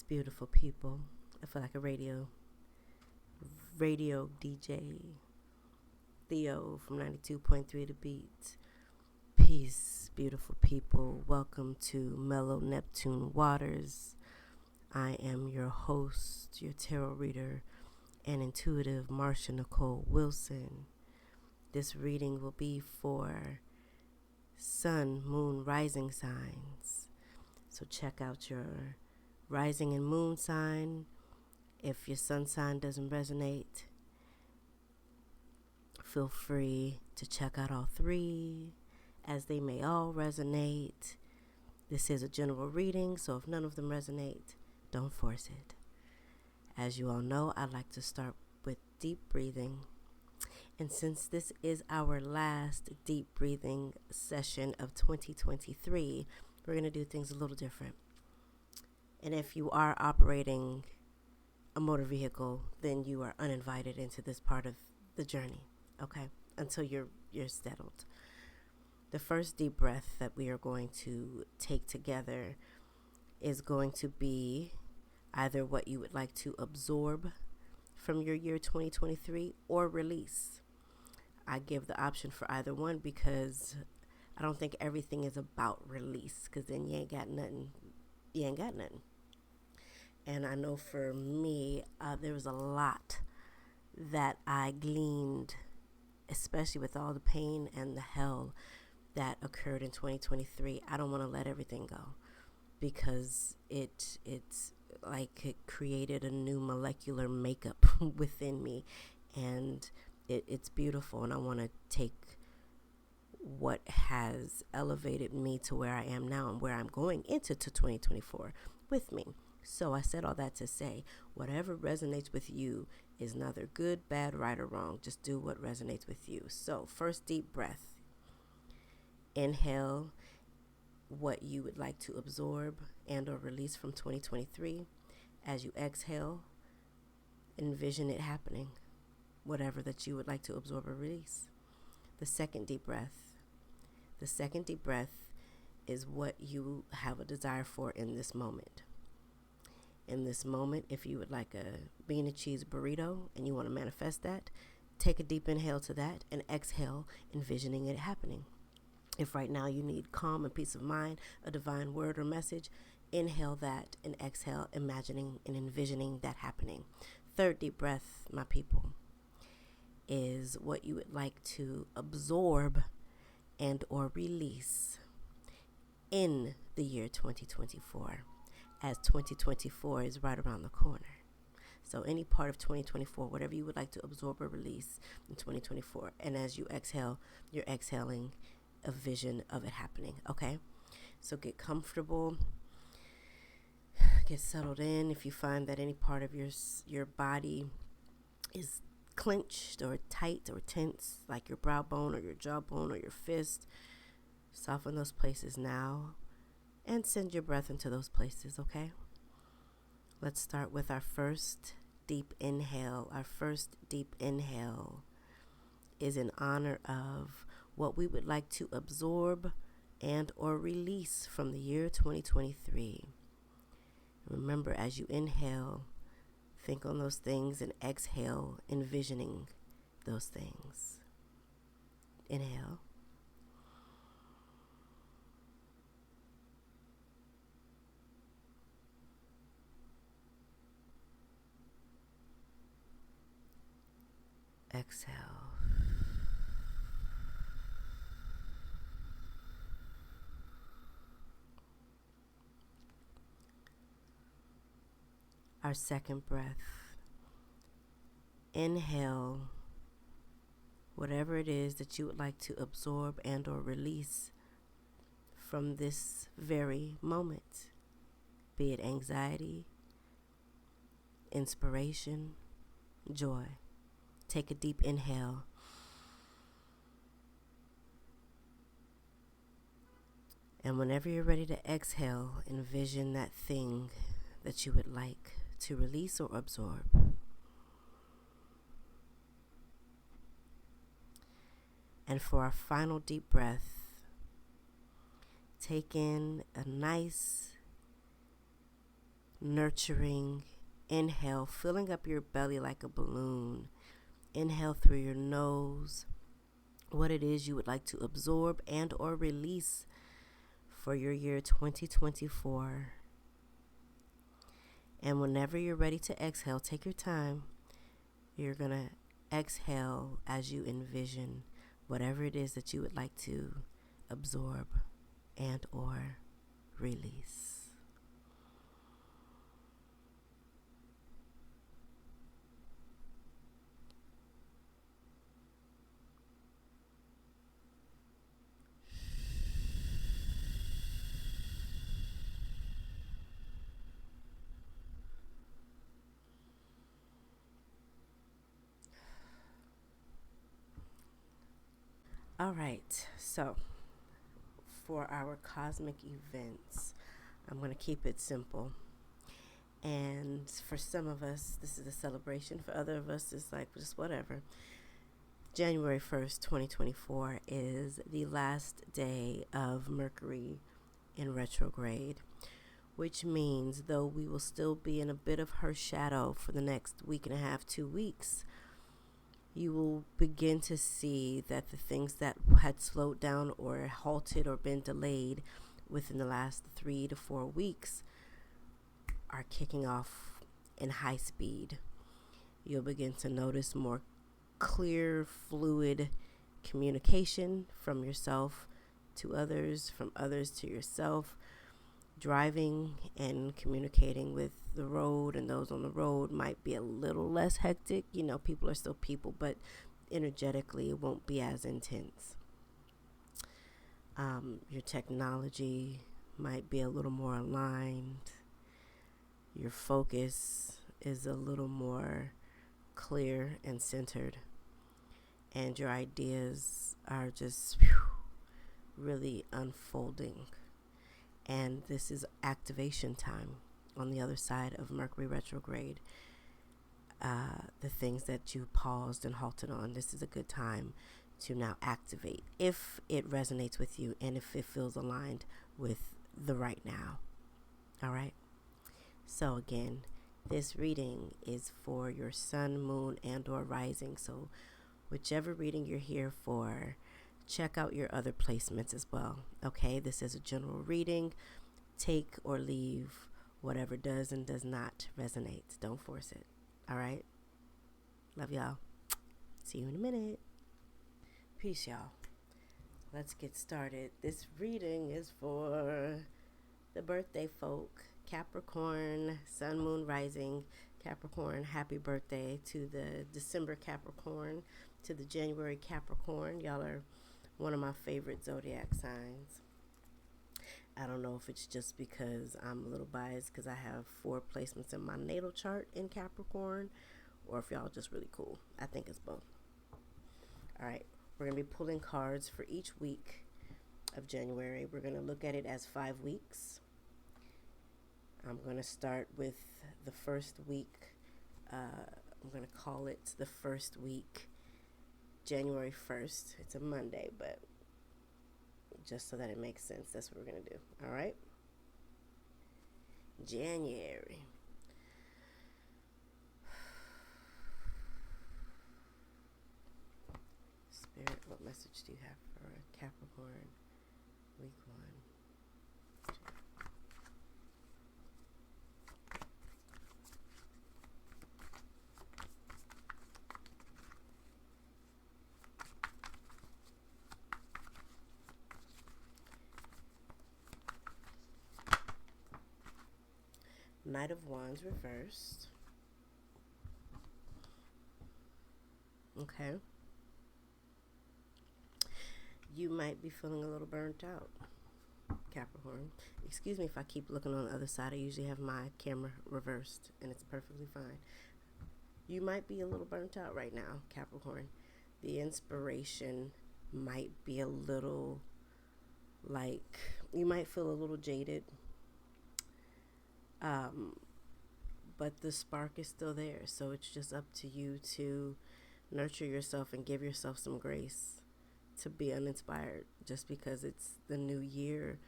Beautiful people. I feel like a radio DJ. Theo from 92.3 The Beat. Peace, beautiful people. Welcome to Mellow Neptune Waters. I am your host, your tarot reader, and intuitive Marsha Nicole Wilson. This reading will be for sun, moon, rising signs. So check out your rising and moon sign. If your sun sign doesn't resonate, feel free to check out all three, as they may all resonate. This is a general reading, so if none of them resonate, don't force it. As you all know, I like to start with deep breathing. And since this is our last deep breathing session of 2023, we're going to do things a little different. And if you are operating a motor vehicle, then you are uninvited into this part of the journey, okay? Until you're settled. The first deep breath that we are going to take together is going to be either what you would like to absorb from your year 2023 or release. I give the option for either one because I don't think everything is about release, because then you ain't got nothing. And I know for me, there was a lot that I gleaned, especially with all the pain and the hell that occurred in 2023. I don't want to let everything go because it's like it created a new molecular makeup within me, and it's beautiful. And I want to take what has elevated me to where I am now and where I'm going into 2024 with me. So I said all that to say, whatever resonates with you is neither good, bad, right, or wrong. Just do what resonates with you. So first deep breath. Inhale what you would like to absorb and or release from 2023. As you exhale, envision it happening, whatever that you would like to absorb or release. The second deep breath. The second deep breath is what you have a desire for in this moment. In this moment, if you would like a bean and cheese burrito and you want to manifest that, take a deep inhale to that and exhale, envisioning it happening. If right now you need calm and peace of mind, a divine word or message, inhale that and exhale, imagining and envisioning that happening. Third deep breath, my people, is what you would like to absorb and or release in the year 2024. As 2024 is right around the corner. So any part of 2024, whatever you would like to absorb or release in 2024. And as you exhale, you're exhaling a vision of it happening, okay? So get comfortable, get settled in. If you find that any part of your body is clenched or tight or tense, like your brow bone or your jawbone or your fist, soften those places now. And send your breath into those places, okay? Let's start with our first deep inhale. Our first deep inhale is in honor of what we would like to absorb and or release from the year 2023. Remember, as you inhale, think on those things, and exhale, envisioning those things. Inhale. Exhale. Our second breath. Inhale whatever it is that you would like to absorb and or release from this very moment, be it anxiety, inspiration, joy. Take a deep inhale. And whenever you're ready to exhale, envision that thing that you would like to release or absorb. And for our final deep breath, take in a nice nurturing inhale, filling up your belly like a balloon. Inhale through your nose what it is you would like to absorb and or release for your year 2024. And whenever you're ready to exhale, take your time. You're going to exhale as you envision whatever it is that you would like to absorb and or release. All right, so for our cosmic events, I'm going to keep it simple. And for some of us, this is a celebration. For other of us, it's like just whatever. January 1st, 2024 is the last day of Mercury in retrograde, which means though we will still be in a bit of her shadow for the next week and a half, 2 weeks, you will begin to see that the things that had slowed down or halted or been delayed within the last 3 to 4 weeks are kicking off in high speed. You'll begin to notice more clear, fluid communication from yourself to others, from others to yourself. Driving and communicating with the road and those on the road might be a little less hectic. You know, people are still people, but energetically it won't be as intense. Your technology might be a little more aligned. Your focus is a little more clear and centered. And your ideas are just really unfolding. And this is activation time on the other side of Mercury retrograde. The things that you paused and halted on, this is a good time to now activate if it resonates with you and if it feels aligned with the right now. All right. So again, this reading is for your sun, moon, and or rising. So whichever reading you're here for, check out your other placements as well. Okay, this is a general reading. Take or leave whatever does and does not resonate. Don't force it. All right. Love y'all. See you in a minute. Peace, y'all. Let's get started. This reading is for the birthday folk. Capricorn, sun, moon, rising. Capricorn, happy birthday to the December Capricorn, to the January Capricorn. Y'all are one of my favorite zodiac signs. I don't know if it's just because I'm a little biased because I have 4 placements in my natal chart in Capricorn, or if y'all just really cool. I think it's both. All right, we're going to be pulling cards for each week of January. We're going to look at it as 5 weeks. I'm going to start with the first week. I'm going to call it the first week, January 1st. It's a Monday, but just so that it makes sense, that's what we're going to do. All right? January. Spirit, what message do you have for Capricorn week 1? Knight of Wands reversed. Okay. You might be feeling a little burnt out, Capricorn. Excuse me if I keep looking on the other side. I usually have my camera reversed, and it's perfectly fine. You might be a little burnt out right now, Capricorn. The inspiration might be a little, like, you might feel a little jaded. But the spark is still there, so it's just up to you to nurture yourself and give yourself some grace to be uninspired just because it's the new year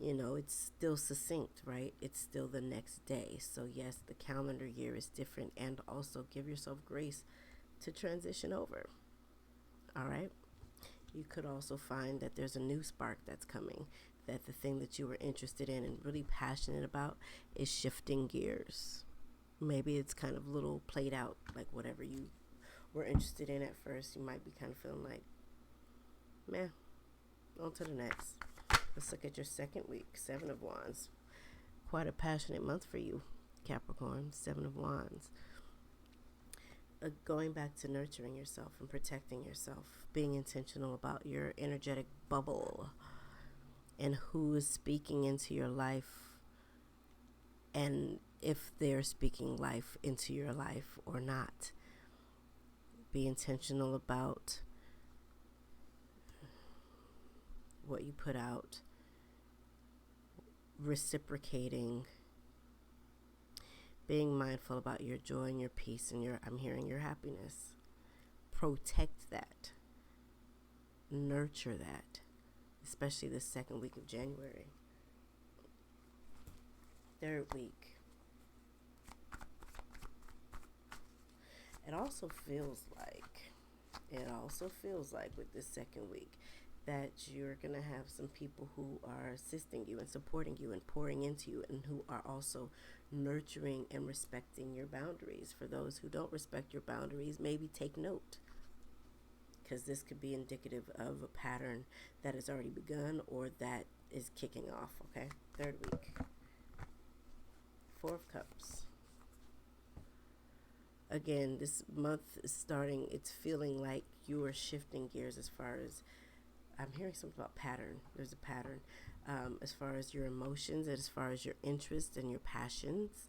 It's still succinct, right? It's still the next day. So yes, the calendar year is different, and also give yourself grace to transition over. All right. You could also find that there's a new spark that's coming, that the thing that you were interested in and really passionate about is shifting gears. Maybe it's kind of a little played out, like whatever you were interested in at first, you might be kind of feeling like, meh, on to the next. Let's look at your second week. 7 of Wands. Quite a passionate month for you, Capricorn. 7 of Wands. Going back to nurturing yourself and protecting yourself, being intentional about your energetic bubble and who is speaking into your life, and if they're speaking life into your life or not. Be intentional about what you put out, reciprocating, being mindful about your joy and your peace and I'm hearing your happiness. Protect that. Nurture that, especially the second week of January. Third week. It also feels like with this second week that you're going to have some people who are assisting you and supporting you and pouring into you, and who are also nurturing and respecting your boundaries. For those who don't respect your boundaries, maybe take note, because this could be indicative of a pattern that has already begun or that is kicking off. Okay, third week. 4 of Cups. Again, this month is starting, it's feeling like you are shifting gears as far as, I'm hearing something about pattern. There's a pattern as far as your emotions, and as far as your interests and your passions.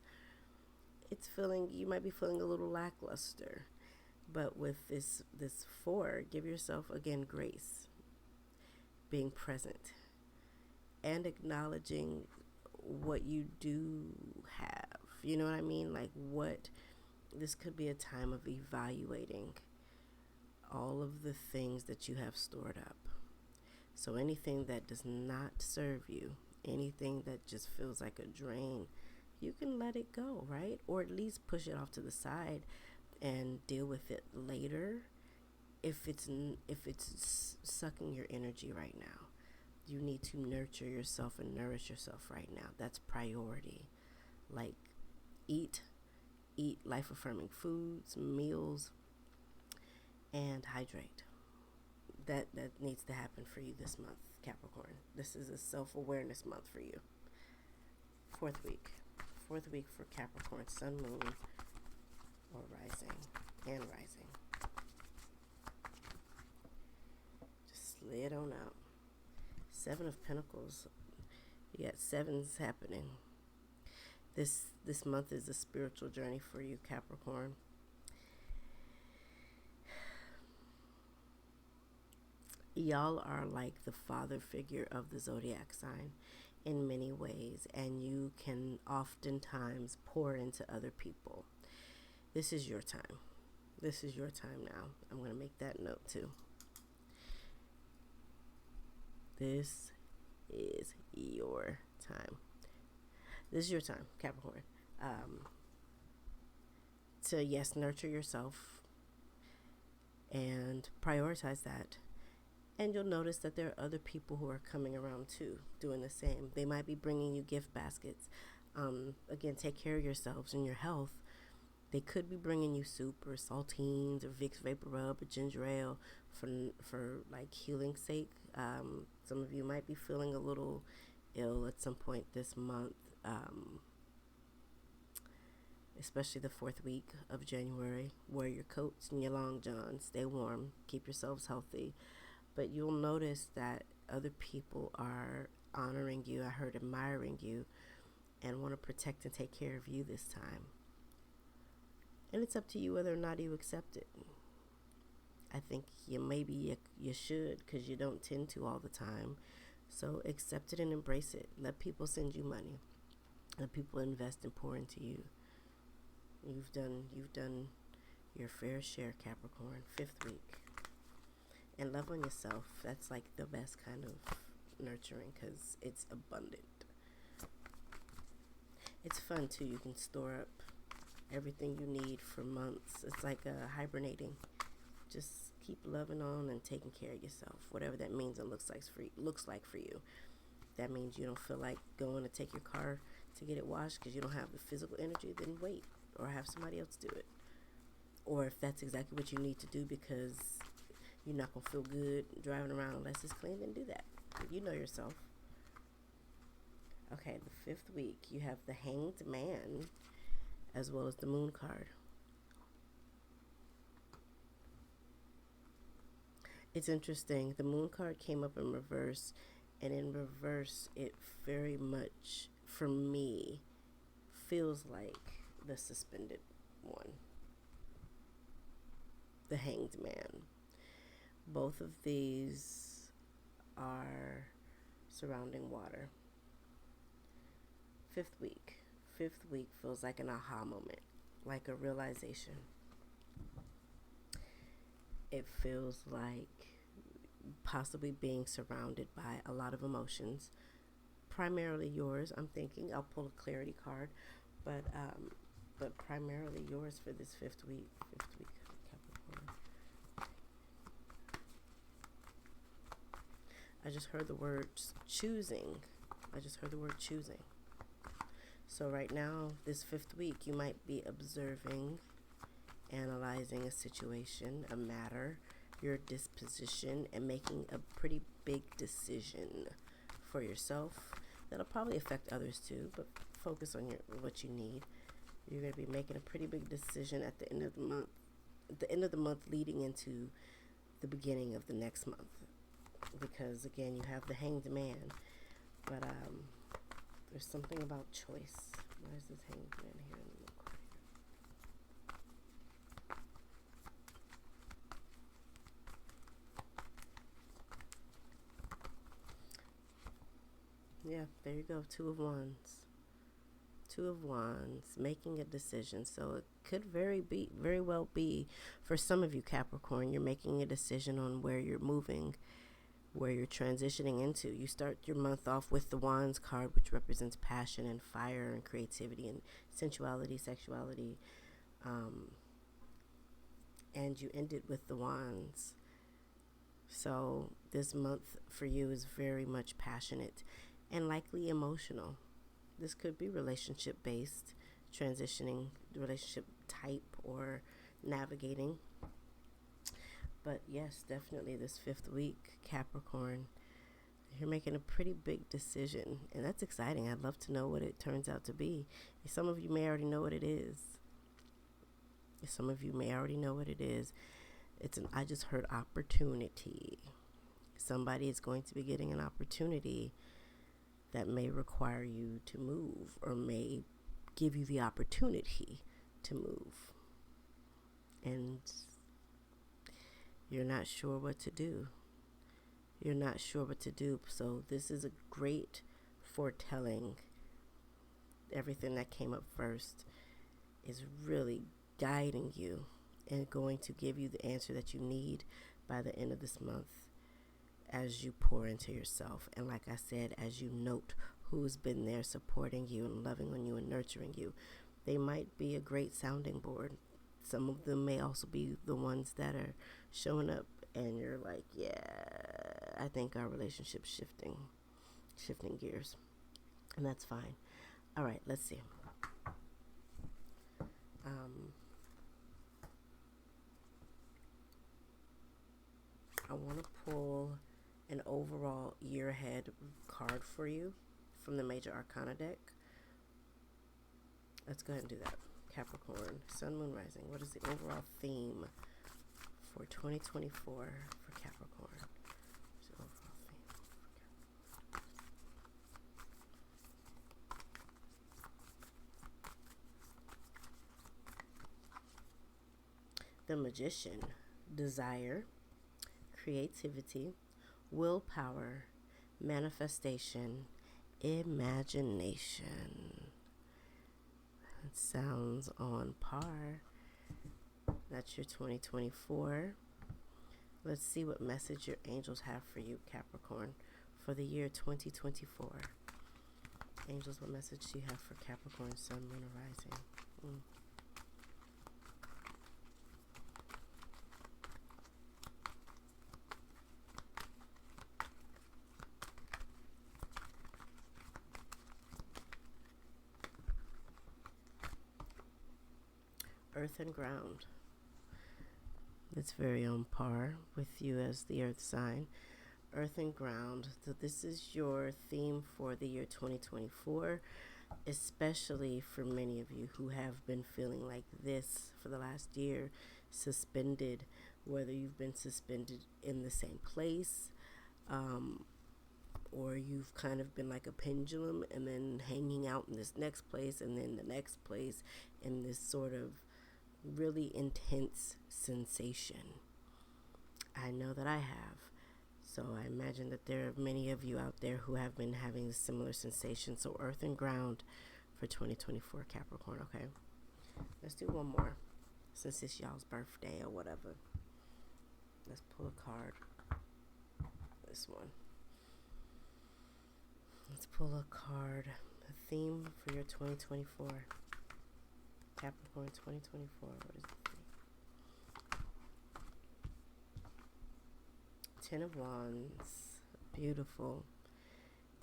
It's feeling, you might be feeling a little lackluster. But with this 4, give yourself, again, grace. Being present. And acknowledging what you do have. You know what I mean? Like this could be a time of evaluating all of the things that you have stored up. So anything that does not serve you, anything that just feels like a drain, you can let it go, right? Or at least push it off to the side and deal with it later if it's sucking your energy right now. You need to nurture yourself and nourish yourself right now. That's priority. Like eat life-affirming foods, meals, and hydrate. That needs to happen for you this month, Capricorn. This is a self-awareness month for you. Fourth week for Capricorn, Sun, Moon, or rising, and rising. Just slid on out. 7 of Pentacles. You got 7s happening. This month is a spiritual journey for you, Capricorn. Y'all are like the father figure of the zodiac sign in many ways, and you can oftentimes pour into other people. This is your time. This is your time now. I'm going to make that note too. This is your time. This is your time, Capricorn. To, yes, nurture yourself and prioritize that. And you'll notice that there are other people who are coming around too, doing the same. They might be bringing you gift baskets. Again, take care of yourselves and your health. They could be bringing you soup or saltines or Vicks Vapor Rub or ginger ale for like healing's sake. Some of you might be feeling a little ill at some point this month, especially the 4th week of January. Wear your coats and your long johns. Stay warm. Keep yourselves healthy. But you'll notice that other people are honoring you, admiring you, and want to protect and take care of you this time. And it's up to you whether or not you accept it. I think maybe you should, because you don't tend to all the time. So accept it and embrace it. Let people send you money. Let people invest and pour into you. You've done your fair share, Capricorn. 5th week. And love on yourself. That's like the best kind of nurturing because it's abundant. It's fun too. You can store up everything you need for months. It's like hibernating. Just keep loving on and taking care of yourself, whatever that means and looks like for you. That means you don't feel like going to take your car to get it washed because you don't have the physical energy, then wait, or have somebody else do it. Or if that's exactly what you need to do because you're not going to feel good driving around unless it's clean, then do that. You know yourself. Okay, the 5th week, you have the Hanged Man as well as the Moon card. It's interesting. The Moon card came up in reverse, and in reverse, it very much, for me, feels like the suspended one. The Hanged Man. Both of these are surrounding water. 5th week. 5th week feels like an aha moment, like a realization. It feels like possibly being surrounded by a lot of emotions, primarily yours. I'm thinking I'll pull a clarity card, but primarily yours for this 5th week. 5th week, Capricorn. I just heard the word choosing. So right now, this 5th week, you might be observing, analyzing a situation, a matter, your disposition, and making a pretty big decision for yourself. That'll probably affect others too, but focus on what you need. You're going to be making a pretty big decision at the end of the month. At the end of the month leading into the beginning of the next month. Because again, you have the Hanged Man. But there's something about choice. Why is this Hanged Man here in the middle? Yeah, there you go. 2 of Wands. 2 of Wands, making a decision. So it could very well be, for some of you Capricorn, you're making a decision on where you're moving, where you're transitioning into. You start your month off with the Wands card, which represents passion and fire and creativity and sensuality, sexuality. And you ended with the Wands. So this month for you is very much passionate and likely emotional. This could be relationship based, transitioning, relationship type, or navigating. But yes, definitely this 5th week, Capricorn, you're making a pretty big decision, and that's exciting. I'd love to know what it turns out to be. Some of you may already know what it is. I just heard opportunity. Somebody is going to be getting an opportunity that may require you to move, or may give you the opportunity to move. And you're not sure what to do. So this is a great foretelling. Everything that came up first is really guiding you and going to give you the answer that you need by the end of this month, as you pour into yourself. And like I said, as you note who's been there supporting you and loving on you and nurturing you. They might be a great sounding board. Some of them may also be the ones that are showing up and you're like, yeah, I think our relationship's shifting gears. And that's fine. All right, let's see. I want to pull an overall year ahead card for you from the Major Arcana deck. Let's go ahead and do that. Capricorn, Sun, Moon, Rising. What is the overall theme for 2024 for Capricorn? What's the overall theme for Capricorn? The Magician, desire, creativity, willpower, manifestation, imagination. That sounds on par. That's your 2024. Let's see what message your angels have for you, Capricorn, for the year 2024. Angels, what message do you have for Capricorn, Sun, Moon, or Rising? Earth and ground. It's very on par with you as the earth sign. Earth and ground. So this is your theme for the year 2024, especially for many of you who have been feeling like this for the last year, suspended, whether you've been suspended in the same place, or you've kind of been like a pendulum and then hanging out in this next place and then the next place in this sort of really intense sensation. I know that I have. So I imagine that there are many of you out there who have been having a similar sensation. So earth and ground for 2024 Capricorn. Okay, let's do one more since it's y'all's birthday or whatever. Let's pull a card. This one. Let's pull a card. The theme for your 2024 Capricorn 2024. What is the theme? Ten of Wands. Beautiful.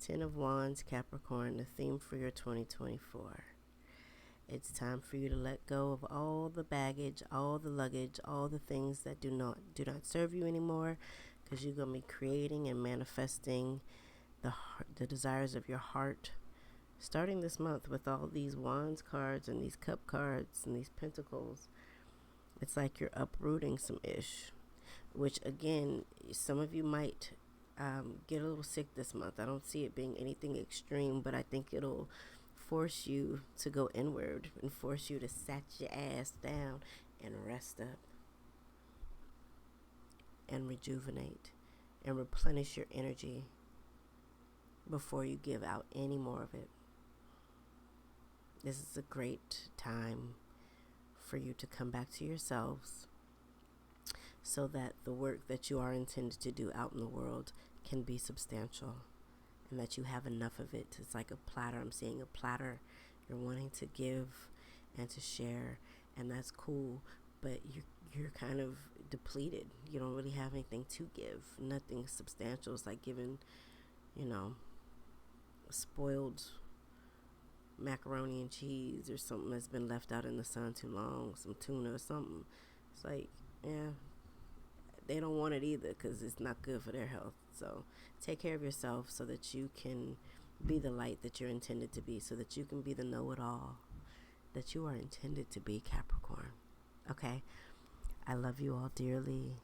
Ten of Wands, Capricorn, the theme for your 2024. It's time for you to let go of all the baggage, all the luggage, all the things that do not serve you anymore, because you're going to be creating and manifesting the desires of your heart starting this month with all these Wands cards and these Cup cards and these Pentacles. It's like you're uprooting some ish, which again, some of you might get a little sick this month. I don't see it being anything extreme, but I think it'll force you to go inward and force you to sat your ass down and rest up and rejuvenate and replenish your energy before you give out any more of it. This is a great time for you to come back to yourselves so that the work that you are intended to do out in the world can be substantial and that you have enough of it. It's like a platter. I'm seeing a platter. You're wanting to give and to share, and that's cool, but you're kind of depleted. You don't really have anything to give. Nothing substantial. It's like giving, spoiled macaroni and cheese or something that's been left out in the sun too long, some tuna or something. It's like, yeah, they don't want it either because it's not good for their health. So take care of yourself so that you can be the light that you're intended to be, so that you can be the know-it-all that you are intended to be, Capricorn. Okay? I love you all dearly.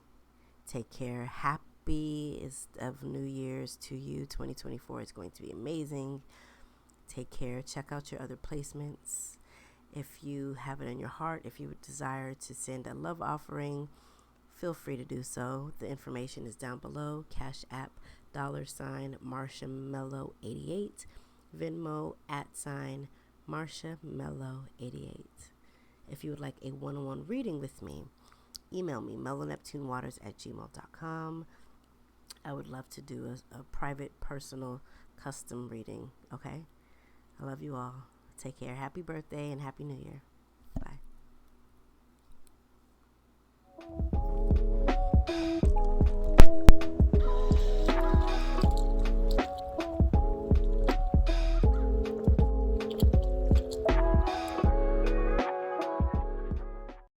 Take care. Happiest of New Year's to you. 2024 is going to be amazing. Take care. Check out your other placements. If you have it in your heart, if you would desire to send a love offering, feel free to do so. The information is down below. CashApp $MarshaMellow88 Venmo @MarshaMellow88. If you would like a one-on-one reading with me, email me mellowneptunewaters@gmail.com. I would love to do a private, personal, custom reading. Okay? I love you all. Take care. Happy birthday and Happy New Year.